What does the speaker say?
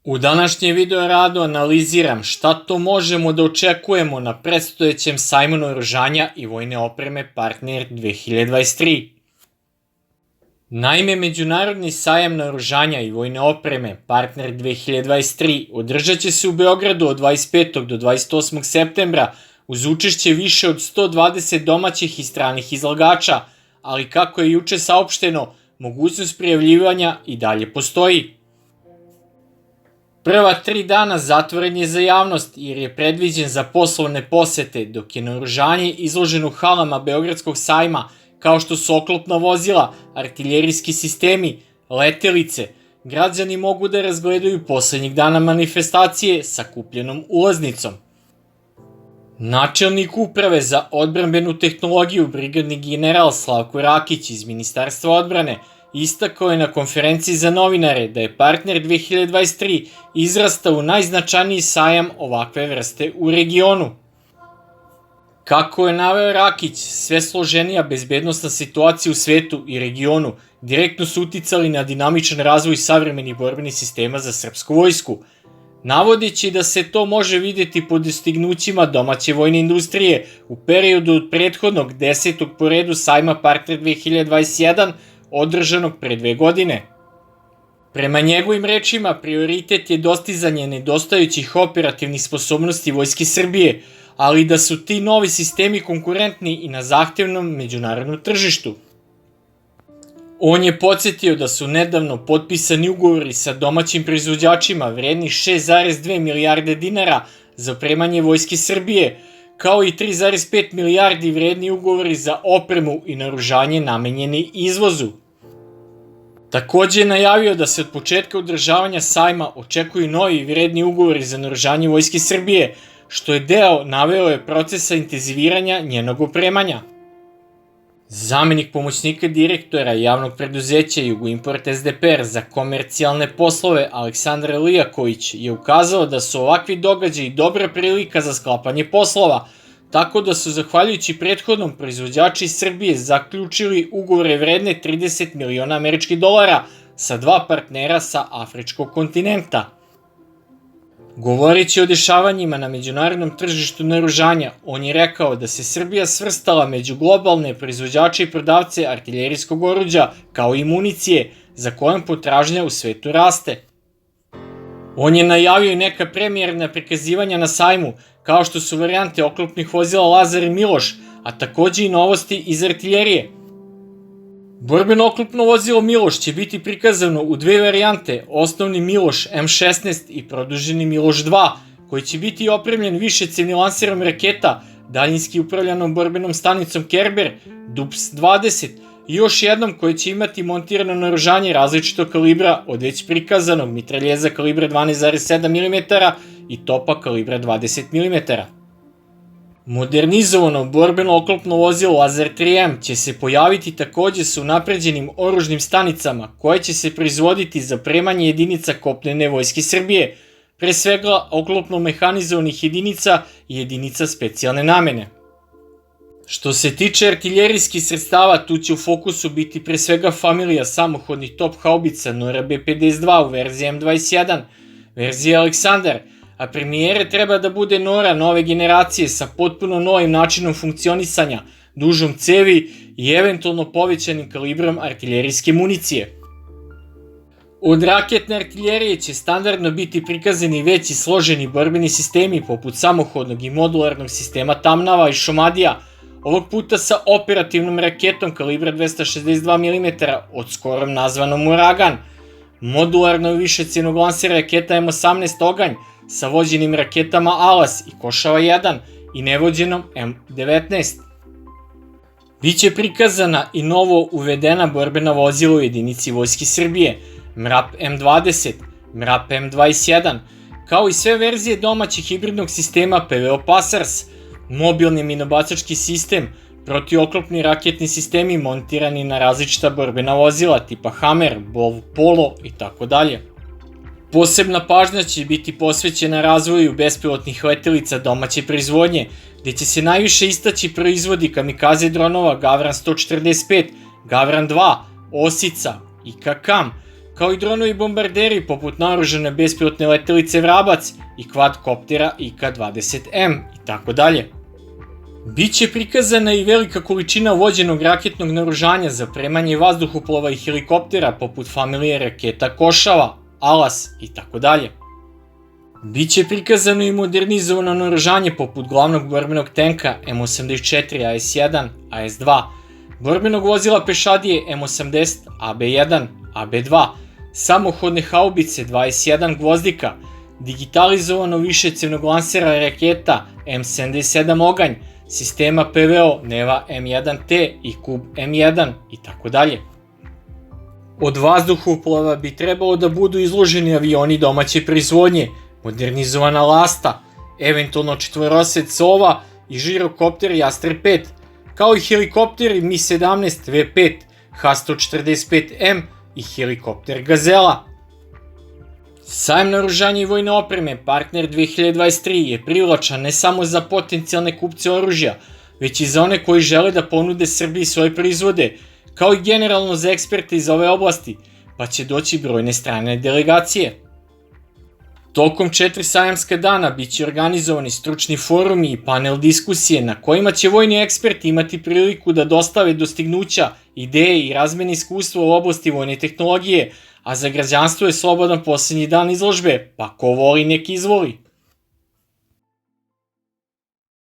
U današnjem video radu analiziram šta to možemo da očekujemo na predstojećem sajmu naoružanja i vojne opreme Partner 2023. Naime, Međunarodni sajam naoružanja i vojne opreme Partner 2023 održat će se u Beogradu od 25. do 28. septembra uz učešće više od 120 domaćih i stranih izlagača, ali kako je juče saopšteno, mogućnost prijavljivanja i dalje postoji. Prva 3 dana zatvoren je za javnost jer je predviđen za poslovne posete, dok je naoružanje izloženo u halama Beogradskog sajma, kao što su oklopna vozila, artiljerijski sistemi, letelice. Građani mogu da razgledaju poslednjih dana manifestacije sa kupljenom ulaznicom. Načelnik Uprave za odbrambenu tehnologiju, brigadni general Slavko Rakić iz Ministarstva odbrane, istakao je na konferenciji za novinare da je Partner 2023 izrastao u najznačajniji sajam ovakve vrste u regionu. Kako je naveo Rakić, sve složenija bezbednosna situacija u svetu i regionu direktno su uticali na dinamičan razvoj savremenih borbenih sistema za srpsku vojsku, navodeći da se to može videti po dostignućima domaće vojne industrije u periodu od prethodnog 10. po redu sajma Partner 2021, održanog pre 2 godine. Prema njegovim rečima, prioritet je dostizanje nedostajućih operativnih sposobnosti Vojske Srbije, ali da su ti novi sistemi konkurentni i na zahtevnom međunarodnom tržištu. On je podsjetio da su nedavno potpisani ugovori sa domaćim proizvođačima vredni 6,2 milijarde dinara za opremanje Vojske Srbije, kao i 3,5 milijardi vredni ugovori za opremu i naoružanje namenjeni izvozu. Takođe je najavio da se od početka održavanja sajma očekuju novi vredni ugovori za naoružanje Vojske Srbije, što je deo, naveo je, procesa intenziviranja njenog opremanja. Zamenik pomoćnika direktora javnog preduzeća Jugoimport SDPR za komercijalne poslove Aleksandar Lijaković je ukazao da su ovakvi događaji dobra prilika za sklapanje poslova, tako da su zahvaljujući prethodnom proizvođači iz Srbije zaključili ugovore vredne 30 miliona američkih dolara sa 2 partnera sa afričkog kontinenta. Govoreći o dešavanjima na međunarodnom tržištu naoružanja, on je rekao da se Srbija svrstala među globalne proizvođače i prodavce artiljerijskog oruđa, kao i municije, za kojom potražnja u svetu raste. On je najavio i neka premijerna prikazivanja na sajmu, kao što su varijante oklopnih vozila Lazar i Miloš, a takođe i novosti iz artiljerije. Borbeno oklopno vozilo Miloš će biti prikazano u 2 varijante, osnovni Miloš M16 i produženi Miloš 2, koji će biti opremljen višecevnim lanserom raketa, daljinski upravljanom borbenom stanicom Kerber, DUPS-20 i još jednom koji će imati montirano naoružanje različitog kalibra od već prikazanog mitraljeza kalibra 12,7 mm i topa kalibra 20 mm. Modernizovano borbeno oklopno vozilo Lazar 3M će se pojaviti takođe sa unapređenim oružnim stanicama koje će se proizvoditi za opremanje jedinica kopnene Vojske Srbije, pre svega oklopno mehanizovanih jedinica i jedinica specijalne namene. Što se tiče artiljerijskih sredstava, tu će u fokusu biti pre svega familija samohodnih top haubica Nora B52 u verziji M21, verziji Aleksandar, a premijere treba da bude Nora nove generacije sa potpuno novim načinom funkcionisanja, dužom cevi i eventualno povećanim kalibrom artiljerijske municije. Od raketne artiljerije će standardno biti prikazani veći složeni borbeni sistemi poput samohodnog i modularnog sistema Tamnava i Šomadija, ovog puta sa operativnom raketom kalibra 262 mm od skorom nazvanom Uragan, modularno višecevnog lansera raketa M18 Oganj sa vođenim raketama Alas i Košava 1 i nevođenom M19. Biće prikazana i novo uvedena borbena vozila u jedinici Vojske Srbije, MRAP M20, MRAP M21, kao i sve verzije domaćih hibridnog sistema PVO Pasars, mobilni minobacački sistem, protioklopni raketni sistemi montirani na različita borbena vozila tipa Hammer, Bol, Polo itd. Posebna pažnja će biti posvećena razvoju bespilotnih letelica domaće proizvodnje, gde će se najviše istaći proizvodi kamikaze dronova Gavran 145, Gavran 2, Osica, IK-KAM, kao i dronovi bombarderi poput naoružane bespilotne letelice Vrabac i kvadkoptera IK-20M itd. Biće prikazana i velika količina vođenog raketnog naoružanja za premanje vazduhoplova i helikoptera poput familije raketa Košava, Alas itd. Biće prikazano i modernizovano naoružanje poput glavnog borbenog tenka M84 AS1, AS2, borbenog vozila pešadije M80, AB1, AB2, samohodne haubice 21 Gvozdika, digitalizovano višecevnog lansera raketa M77 Oganj, sistema PVO Neva M1T i Kub M1 itd. Od vazduhoplova bi trebalo da budu izloženi avioni domaće proizvodnje, modernizovana Lasta, eventualno četvorosed Sova i žirokopter Jastreb 5, kao i helikopteri Mi-17 V5, H-145M i helikopter Gazela. Sajam naoružanja i vojne opreme Partner 2023 je privlačan ne samo za potencijalne kupce oružja, već i za one koji žele da ponude Srbiji svoje proizvode, kao i generalno za eksperte iz ove oblasti, pa će doći brojne strane delegacije. Tokom 4 sajamska dana biće organizovani stručni forumi i panel diskusije na kojima će vojni eksperti imati priliku da dostave dostignuća, ideje i razmene iskustva u oblasti vojne tehnologije, a za građanstvo je slobodan poslednji dan izložbe, pa ko voli nek izvoli.